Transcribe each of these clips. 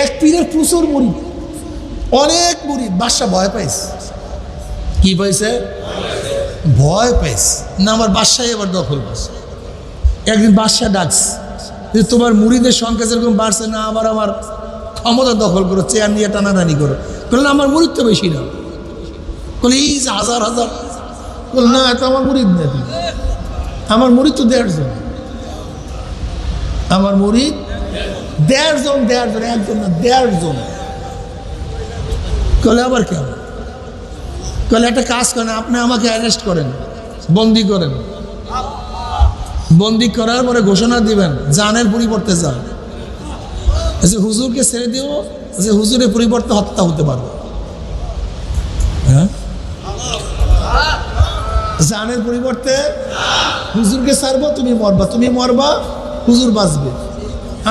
এক পীরের প্রচুর মুরিদ, অনেক মুরিদ। বাদশা ভয় পাইছে। কি পাইছে? ভয় পাইছে না আমার বাদশাই এবার দখল করছে। একদিন বাদশা ডাকছে যে তোমার মুরিদের সংখ্যা যেরকম বাড়ছে না, আবার আমার ক্ষমতা দখল করো, চেয়ার নিয়ে টানাটানি করো। বললেন আমার মুরিদ তো বেশি না। বলে এই যে হাজার হাজার। বলল না, এত আমার মুরিদ না, আমার মুরিদ তো 1.5 জন। আমার মুরিদ 1.5 জন, 1.5 জন, একজন না 1.5 জন। বলে আবার কেন? বলে একটা কাজ করেন, আপনি আমাকে অ্যারেস্ট করেন, বন্দি করেন। বন্দি করার পরে ঘোষণা দিবেন জানের পরিবর্তে যান। যে হুজুরকে ছেড়ে দিব, যে হুজুরের পরিবর্তে হত্যা হতে পারবে। হ্যাঁ, জানের পরিবর্তে হুজুরকে ছাড়বো, তুমি মরবা, তুমি মরবা, হুজুর বাঁচবে।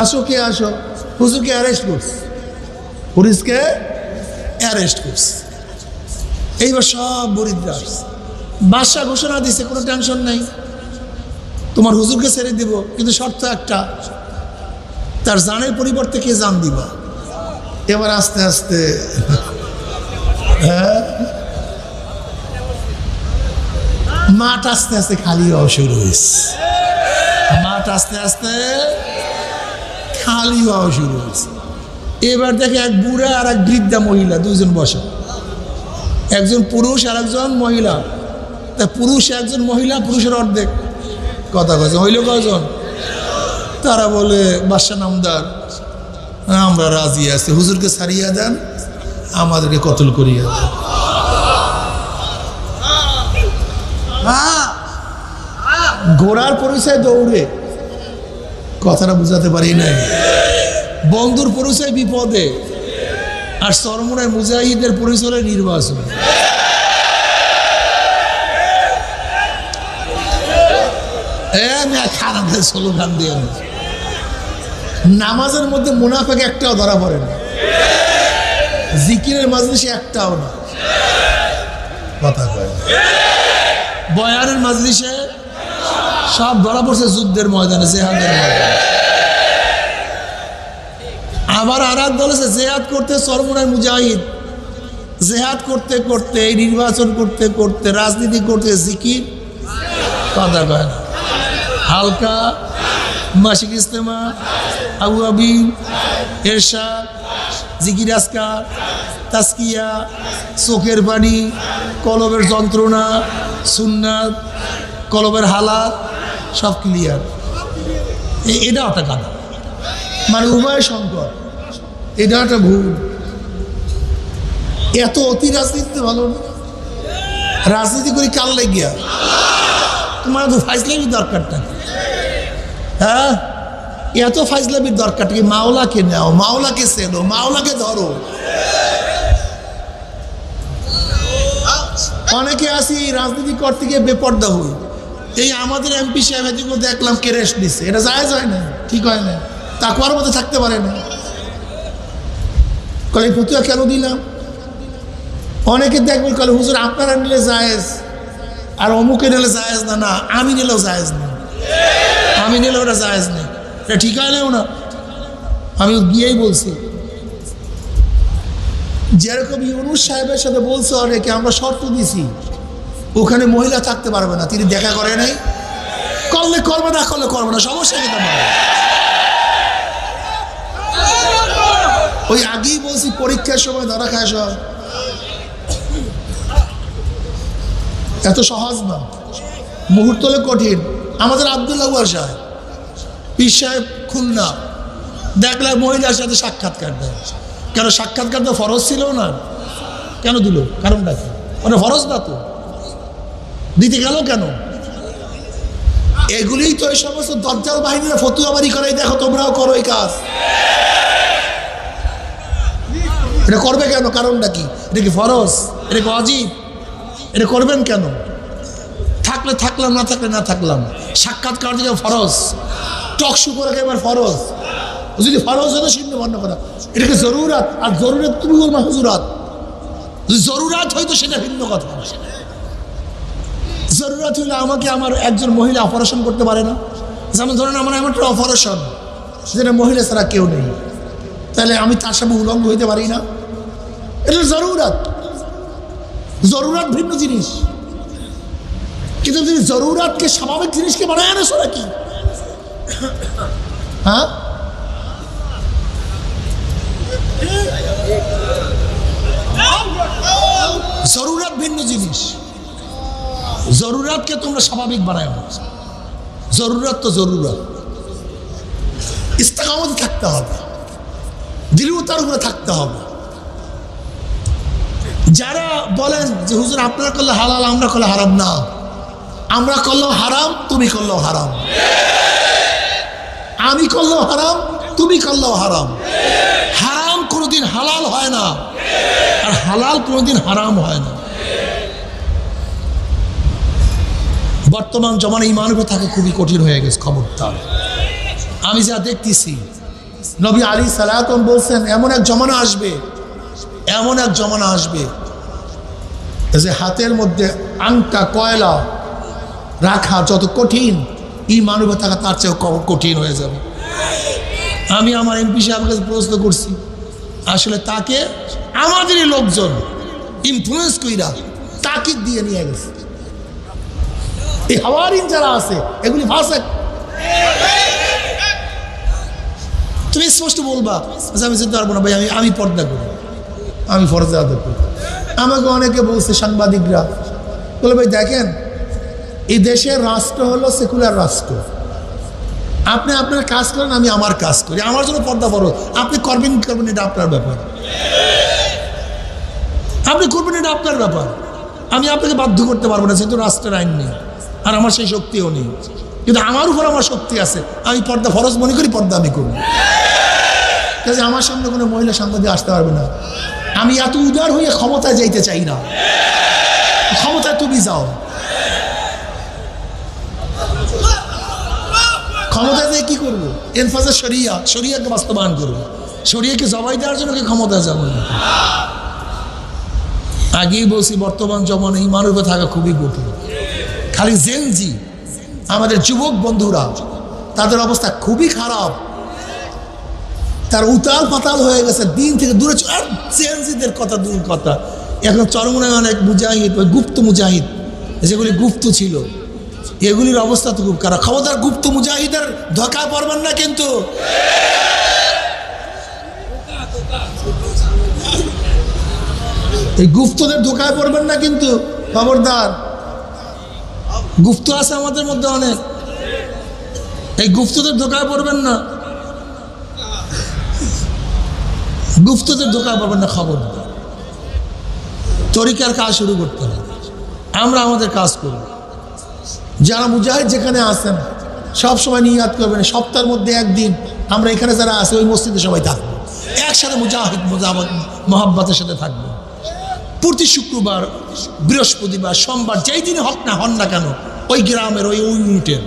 আসো কে আসো, হুজুরকে অ্যারেস্ট করছে, পুলিশকে অ্যারেস্ট করছে। এইবার সব মুরিদরা আসছে। বাদশা ঘোষণা দিছে কোনো টেনশন নাই, তোমার হুজুরকে ছেড়ে দিব, কিন্তু শর্ত একটা, তার জানের পরিবর্তে কে জান দিবা। এবার আস্তে আস্তে হ্যাঁ মাঠ আস্তে আস্তে খালি হওয়া শুরু হয়েছে। মাঠ আস্তে আস্তে খালি হওয়া শুরু হয়েছে। এবার দেখে এক বুড়া আর এক বৃদ্ধা মহিলা, দুইজন বসে, একজন পুরুষ আর একজন মহিলা। তা পুরুষ একজন, মহিলা পুরুষের অর্ধেক। কথা কয়েছে, হইল কজন? তারা বলে বাদশা নামদার, আমরা রাজি আছি, হুজুরকে ছাড়িয়ে দেন, আমাদেরকে কতল করিয়া দেন। ঘোড়ার পরিচয় দৌড়ে, কথাটা বুঝাতে পারি নাই। বন্ধুর পরিচয় বিপদে, আর চরমনায় মুজাহিদের পরিচয় নির্বাচন। খারাপ স্লোগান দিয়ে নামাজের মধ্যে মুনাফেক একটাও ধরা পড়ে না, জিকিরের মাজলিসে একটাও না। কথা কয় বয়ানের মাজলিসে সব ধরা পড়ছে যুদ্ধের ময়দানে, জেহাদের ময়দানে। আবার আর এক দল আছে জেহাদ করতে, চরমনায় মুজাহিদ জেহাদ করতে করতে, নির্বাচন করতে করতে, রাজনীতি করতে, জিকির কথা কয় না। হালকা মাসিক ইজতেমা, আবুয়াবি, এরশাদ, জিকির আজকার, তাজকিয়া, চোখের পানি, কলবের যন্ত্রণা, সুন্নাত, কলবের হালাত সব ক্লিয়ার। এটা একটা কাদা, মানে উভয় সংকট। এটা একটা ভুল। এত অতি রাজনীতি ভালো না। রাজনীতি করি কাল লাগিয়া, তোমার তো ফাইজলামির দরকারটা কি? হ্যাঁ, এত ফাইজলামির দরকারটা কি? মাওলাকে নাও, মাওলাকে চেনো, মাওলাকে ধরো। অনেকে আসি রাজনীতি করতে গিয়ে বেপর্দা হই। এই আমাদের এমপি সাহেব এদিকে দেখলাম কে রেস্ট নিচ্ছে, এটা জায়েজ হয় না, ঠিক হয় না, তাকওয়ার মধ্যে থাকতে পারে না। কলে ফতুয়া কেন দিলাম? অনেকে দেখবেন কলে হুজুর আপনারা নিলে জায়েজ, আর অমুকে নিলে জায়েজ না। না, আমি নিলেও জায়েজ নেই, আমি নিলেও ওটা জায়েজ নেই, এটা ঠিক হয় না। আমি গিয়েই বলছি, যেরকম ইউনুস সাহেবের সাথে বলছে অনেকে, আমরা শর্ত দিছি ওখানে মহিলা থাকতে পারবে না, তিনি দেখা করে নাই। করলে করবে না, করলে করবে না, সমস্যা কি তোমার? ওই আগেই বলছি পরীক্ষার সময় ধরা খায় সব। এত সহজ না, মুহূর্ত হলে কঠিন। আমাদের আব্দুল্লাহ সাহেব, পীর সাহেব খুলনা, দেখলে মহিলার সাথে সাক্ষাৎকার দেয়। কেন সাক্ষাৎকার তো ফরজ ছিল না, কেন দিল? কারণটা কি? মানে ফরজ না তো, দিতে গেল কেন? এগুলিই তো এই সমস্ত দজ্জাল বাহিনীরা ফতুয়াবাড়ি করে। দেখো তোমরাও করো এই কাজ। এটা করবে কেন? কারণটা কি? এটা কি ফরজ? এটা কি ওয়াজিব? এটা করবেন কেন? থাকলে থাকলাম, না থাকলে না থাকলাম। সাক্ষাৎকার দিলে ফরজ, টকশু করে এবার ফরজ। যদি ফরজ হতো শূন্য বন্ধ করা, এটাকে জরুরাত। আর জরুরত তুমি বলবা হুজুরাত। যদি জরুরাত হয়তো সেটা ভিন্ন কথা। জরুরত হলে আমাকে আমার একজন মহিলা অপারেশন করতে পারে না। যেমন ধরেন আমার এমন একটা অপারেশন যেটা মহিলা ছাড়া কেউ নেই, তাই তাহলে আমি তার সামনে উলঙ্গ হইতে পারি না? এটা জরুরত। জরুরত ভিন্ন জিনিস, কিন্তু তুমি জরুরতকে স্বাভাবিক জিনিসকে বানায় আনেছো নাকি? হ্যাঁ, জরুরত ভিন্ন জিনিস। জরুরতকে তোমরা স্বাভাবিক বানায় না। জরুরত তো জরুরত। ইস্তেকামতে থাকতে হবে, দৃঢ়তার উপরে থাকতে হবে। যারা বলেন যে হুজুর আপনারা করলে হালাল, আমরা করলে হারাম, না, আমরা করলেও হারাম, তুমি করলেও হারাম, আমি করলেও হারাম, তুমি করলেও হারাম। হারাম কোনোদিন হালাল হয় না, আর হালাল কোনোদিন হারাম হয় না। বর্তমান জমানায় ঈমান উপরে থাকা খুবই কঠিন হয়ে গেছে। খবরদার, আমি যা দেখতেছি, নবী আলী সালাতম বলছেন এমন এক জমানা আসবে, এমন এক জমানা আসবে যে হাতের মধ্যে আংটা কয়লা রাখা যত কঠিন, ঈমান উপরে থাকা তার চেয়ে কঠিন হয়ে যাবে। আমি আমার এমপি সাহেবের কাছে প্রশ্ন করছি, আসলে তাকে আমাদেরই লোকজন ইনফ্লুয়েন্স কইরা তাকিদ দিয়ে নিয়ে গেছে। এই হাওয়ারিন যারা আছে এগুলি ফাসেক। তুমি স্পষ্ট বলবা আমি যেতে পারবো না ভাই, আমি পর্দা করি, আমি ফরজে আদর করি। আমাকে অনেকে বলছে, সাংবাদিকরা বলে ভাই দেখেন এই দেশের রাষ্ট্র হলো সেকুলার রাষ্ট্র, আপনি আপনার কাজ করেন, আমি আমার কাজ করি, আমার জন্য পর্দা ফরজ, আপনি করবেন কি করবেন এটা আপনার ব্যাপার, আপনি করবেন এটা আপনার ব্যাপার, আমি আপনাকে বাধ্য করতে পারবো না, যেহেতু রাষ্ট্রের আইন নেই আর আমার সেই শক্তিও নেই। কিন্তু আমার উপর আমার শক্তি আছে, আমি পর্দা ফরজ মনে করি, পর্দা আমি করি। কাজে আমার সামনে কোনো মহিলা সাংবাদিক আসতে পারবে না। আমি এত উদার হয়ে ক্ষমতায় যাইতে চাই না, ক্ষমতায় তুমি যাও, ক্ষমতায় যেয়ে কি করবো? এনফাজে শরিয়া, শরিয়াকে বাস্তবায়ন করবো, শরিয়াকে জবাই দেওয়ার জন্য কি ক্ষমতায় যাবো না? আগেই বলছি বর্তমান জমানায় ঈমান উপরে থাকা খুবই কঠিন। খালি জেনজি আমাদের যুবক বন্ধুরা, তাদের অবস্থা খুবই খারাপ, তার উতাল পাতাল হয়ে গেছে, দিন থেকে দূরে। আর জেনজিদের কথা দূর কথা, এখন চরমনায় অনেক মুজাহিদ, ওই গুপ্ত মুজাহিদ যেগুলি গুপ্ত ছিল, এগুলির অবস্থা তো খুব খারাপ। খবরদার গুপ্ত মুজাহিদের ধোঁকায় পড়বেন না, কিন্তু এই গুপ্তদের ধোঁকায় পড়বেন না, কিন্তু খবরদার। গুপ্ত আছে আমাদের মধ্যে অনেক, এই গুপ্তদের ধোঁকায় পড়বেন না, গুপ্তদের ধোঁকায় পড়বেন না। খবরদার, তরিকার কাজ শুরু করতে হবে, আমরা আমাদের কাজ করব। যারা মুজাহিদ যেখানে আছেন সব সময় নিয়াত করবেন, সপ্তাহের মধ্যে একদিন আমরা এখানে যারা আছে ওই মসজিদে সবাই থাকবো, একসাথে মুজাহিদ মোহাব্বতের সাথে থাকবো। প্রতি শুক্রবার, বৃহস্পতিবার, সোমবার, যেই দিনে হন না কেন, ওই গ্রামের ওই ইউনিটের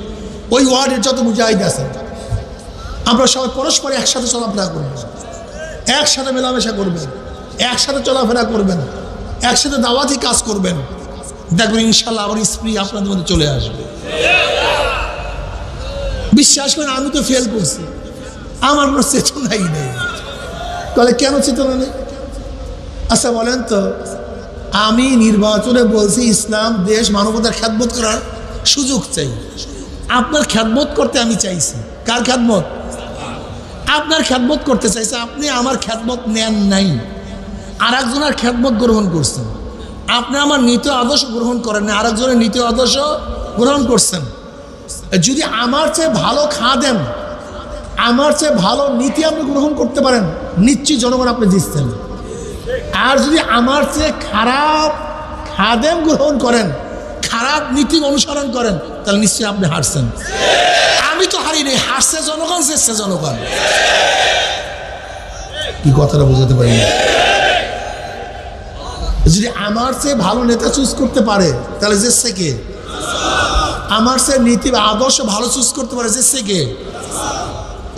ওই ওয়ার্ডের যত মুজাহিদ আছেন আমরা সবাই পরস্পর একসাথে চলাফেরা করবেন, একসাথে মেলামেশা করবেন, একসাথে চলাফেরা করবেন, একসাথে দাওয়াতি কাজ করবেন। দেখবেন ইনশাল্লাহ আবার স্ত্রী আপনাদের মধ্যে চলে আসবে। বিশ্বাস করেন, আমি তো ফেল করছি, আমার কোনো চেতনাই নেই। তাহলে কেন চেতনা নেই? আচ্ছা বলেন তো, আমি নির্বাচনে বলছি ইসলাম দেশ মানবতার খ্যাতবোধ করার সুযোগ চাই, আপনার খ্যাতবোধ করতে আমি চাইছি। কার খ্যাতবোধ? আপনার খ্যাতবোধ করতে চাইছে। আপনি আমার খ্যাতবোধ নেন নাই, আর একজনের খ্যাতবোধ গ্রহণ করছেন। আপনি আমার নীতি আদর্শ গ্রহণ করেন না, আরেকজনের নীতি আদর্শ গ্রহণ করছেন। যদি আমার চেয়ে ভালো খাদেম, আমার চেয়ে ভালো নীতি আপনি গ্রহণ করতে পারেন, নিশ্চয়ই জনগণ আপনি জিতছেন। আর যদি আমার চেয়ে খারাপ খাদেম গ্রহণ করেন, খারাপ নীতি অনুসরণ করেন, তাহলে নিশ্চয়ই আপনি হারছেন। আমি তো হারিনি, হারছে জনগণ, জিতছে জনগণ। কি কথাটা বোঝাতে পারি না? যদি আমার চেয়ে ভালো নেতা চুজ করতে পারে তাহলে জিতছে কে? আমার চেয়ে নীতি আদর্শ ভালো চুজ করতে পারে, জিতছে কে?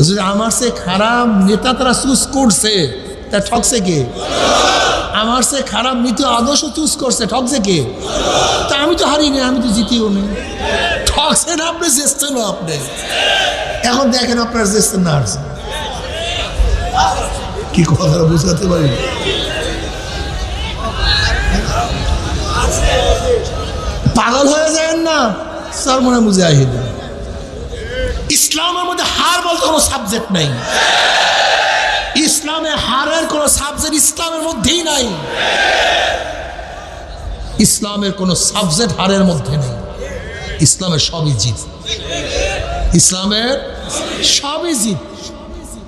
যদি আমার চেয়ে খারাপ নেতা তারা চুজ করছে, তা ঠকছে কে? আমার চেয়ে খারাপ নীতি আদর্শ চুজ করছে, ঠকছে কে? তা আমি তো হারিনি, আমি তো জিতিও নি। ঠকছেন আপনি, জিতছেন আপনি। এখন দেখেন আপনার জিতছেন না হারছেন। কি কি কথা বুঝাতে পারি? পাগল হয়ে যায় না স্যার, মনে মুজাহিদ। ইসলামের মধ্যে হার বলতে কোনো সাবজেক্ট নাই। ইসলামে হারের কোনো সাবজেক্ট ইসলামের মধ্যেই নাই। ইসলামের কোনো সাবজেক্ট হারের মধ্যে নেই। ইসলামের সবই জিত। ইসলামের সবই জিত।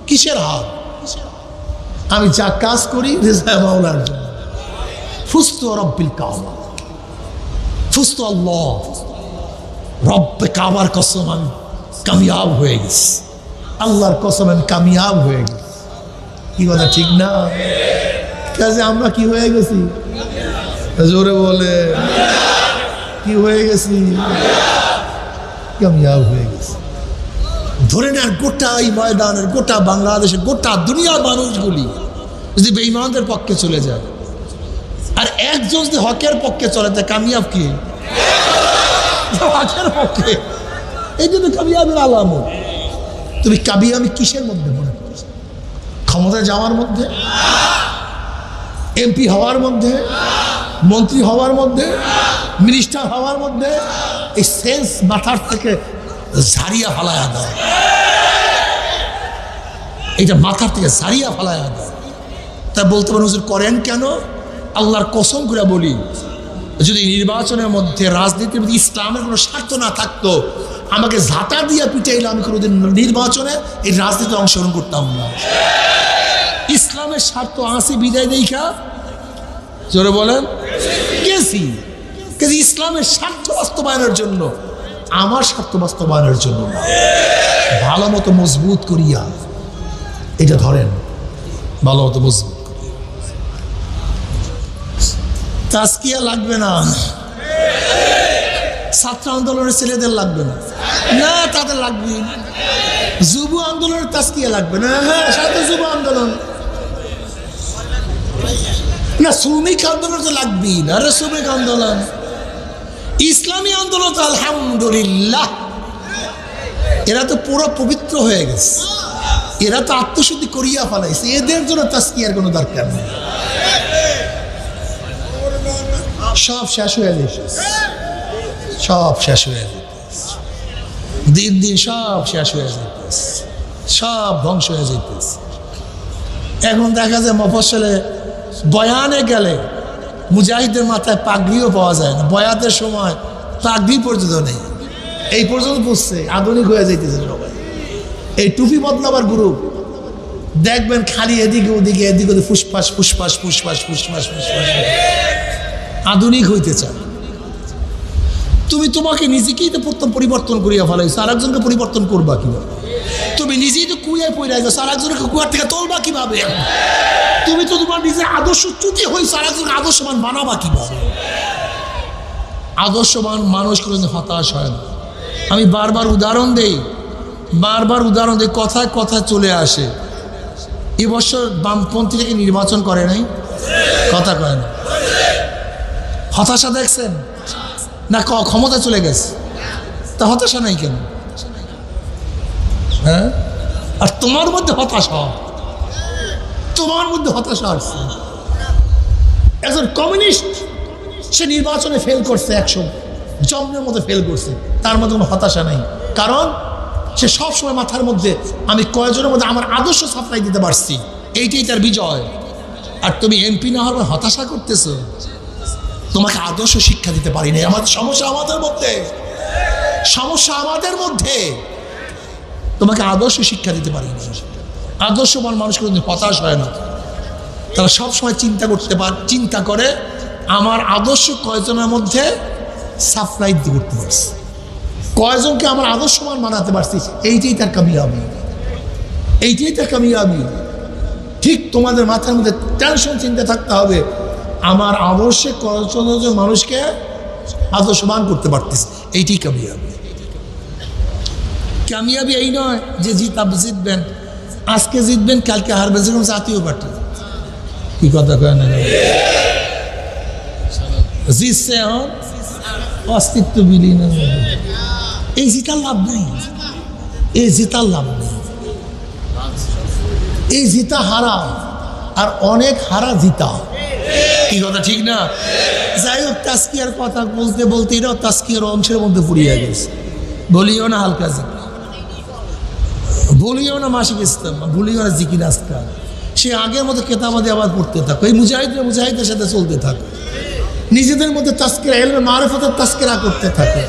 কিসের হার? আমি যা কাজ করি রেজা মাওলার জন্য। ফুস্তু রব্বিল কাবা, ফুস্তু আল্লাহ রব্বে কাবার কসম আমি কামিয়াব হয়ে গেছি। আল্লাহর কসম আমি কামিয়াব হয়ে গেছি। কি কথা ঠিক না? কাজে আমরা কি হয়ে গেছি? জোরে বলে কি হয়ে গেছি? কামিয়াব হয়ে গেছি। ধরে নেন গোটা এই ময়দানের, গোটা বাংলাদেশের, গোটা দুনিয়ার মানুষগুলি যদি বেঈমানদের পক্ষে চলে যায়, আর একজন যদি হকের পক্ষে চলে, তা কামিয়াব কি? হকের পক্ষে। এই জন্য কামিয়াবের আলামত। তুমি কামিয়াবি কিসের মধ্যে মনে করছো? ক্ষমতায় যাওয়ার মধ্যে, এমপি হওয়ার মধ্যে, মন্ত্রী হওয়ার মধ্যে, মিনিস্টার হওয়ার মধ্যে? এই সেন্স মাথার থেকে ঝাড়িয়া ফালায়া দাও। এটা মাথার থেকে ঝাড়িয়া ফালায়া দাও। তাই বলতে পারেন হুজুর করেন কেন? আল্লাহর কসম করে বলি, যদি নির্বাচনের মধ্যে রাজনীতির মধ্যে ইসলামের কোনো স্বার্থ না থাকতো, আমাকে ঝাঁটা দিয়ে পিটাইলে আমি কোনোদিন নির্বাচনে এই রাজনীতিতে অংশগ্রহণ করতাম না। ইসলামের স্বার্থ আসি বিদায় দেখা জোরে বলেন গেছি। কিন্তু ইসলামের স্বার্থ বাস্তবায়নের জন্য, আমার স্বার্থ বাস্তবায়নের জন্য না। ভালো মতো মজবুত করিয়া এটা ধরেন, ভালো মতো মজবুত করিয়া। তাজকিয়া লাগবে না, ছাত্র আন্দোলনের ছেলেদের লাগবে না, না তাদের লাগবে। যুব আন্দোলনের তাজকিয়া লাগবে না, হ্যাঁ সাথে যুব আন্দোলন না, শ্রমিক আন্দোলন তো লাগবেই না। আরে শ্রমিক আন্দোলন, ইসলামী আন্দোলন তো আলহামদুলিল্লাহ এরা তো পুরো পবিত্র হয়ে গেছে, এরা তো আত্মশুদ্ধি করিয়া ফেলাইছে, এদের জন্য তাজকিয়ার কোনো দরকার নেই। সব শেষ হয়ে যেতেছে, সব শেষ হয়ে যেতেছে, দিন দিন সব শেষ হয়ে যেতেছে, সব ধ্বংস হয়ে যেতেছে। এখন দেখা যায় মফস্বলে বয়ানে গেলে মুজাহিদের মাথায় পাগড়িও পাওয়া যায় না। বয়াতের সময় পাগড়ি পর্যন্ত নেই, এই পর্যন্ত পড়ছে, আধুনিক হয়ে যাইতেছে সবাই। এই টুপি বদলাবার গ্রুপ দেখবেন খালি এদিকে ওদিকে, এদিকে ওদিকে ফুসফাস ফুসফাস ফুসফাস ফুসফাস ফুসফাস, আধুনিক হইতে চায়। তুমি তোমাকে নিজেকেই তো প্রথম পরিবর্তন করিয়া ফেলাইছো, আর একজনকে পরিবর্তন করবা কিভাবে? তুমি নিজেই তো কুয়ায় পড়ে গেছো, আর একজনকে কুয়ার থেকে তোলবা কিভাবে? তুমি তো তোমার নিজের আদর্শ চ্যুতি হয়েছে, আর একজনকে আদর্শবান বানাবা কিভাবে? আদর্শবান মানুষ কোনোদিন হতাশ হয় না। আমি বারবার উদাহরণ দেই, কথায় কথায় চলে আসে। এবছর বামপন্থী থেকে নির্বাচন করে নাই, কথা কয় না। হতাশা দেখছেন না? ক্ষমতা চলে গেছে, তা হতাশা নাই কেন? হ্যাঁ, আর তোমার মধ্যে হতাশা, তোমার মধ্যে হতাশা আসছে। একজন কমিউনিস্ট সে নির্বাচনে ফেল করছে, 100 জন্মের মধ্যে ফেল করছে, তার মধ্যে কোনো হতাশা নাই। কারণ সে সবসময় মাথার মধ্যে আমি কয়েকজনের মধ্যে আমার আদর্শ সাপ্লাই দিতে পারছি, এইটাই তার বিজয়। আর তুমি এমপি না হওয়ার হতাশা করতেছো, তোমাকে আদর্শ শিক্ষা দিতে পারিনি। আমাদের সমস্যা আমাদের মধ্যে, সমস্যা আমাদের মধ্যে, তোমাকে আদর্শ শিক্ষা দিতে পারিনি। আদর্শবান মানুষ কোনোদিন হতাশ হয় না, তারা সবসময় চিন্তা করে আমার আদর্শ কয়জনের মধ্যে সাপ্লাই করতে পারছি, কয়জনকে আমার আদর্শবান বানাতে পারছি, এইটাই তার কামিয়াবি, এইটাই তার কামিয়াবি। ঠিক তোমাদের মাথার মধ্যে টেনশন চিন্তা থাকতে হবে, আমার আদর্শে কয়জন মানুষকে আদর্শবান করতে পারতেছি, এইটাই কামিয়াবি। কামিয়াবি এই নয় যে জিতবেন, আজকে জিতবেন কালকে হারবেন, যেরকম জাতীয় পার্টি। কি কথা কয় না? জিতছে এখন অস্তিত্ব বিলীন, এই জিতার লাভ নেই, এই জিতার লাভ নেই, এই জিতা হারা। আর অনেক হারা জিতা। কি কথা ঠিক না? যাই হোক, তাস্কিয়ার কথা বলতে বলতে এটাও তাস্কিয়ার অংশের মধ্যে পড়িয়া গেছে। বলিও না হালকা জিকির, বলিও না মাসিক ইসলাম, বলিও না জিকির আজকাল। সে আগের মতো কেতাবাদি আবার পড়তে থাকো, এই মুজাহিদের সাথে চলতে থাকো, নিজেদের মধ্যে তাস্কিরা এলমে মারিফতের তাস্কিরা করতে থাকে।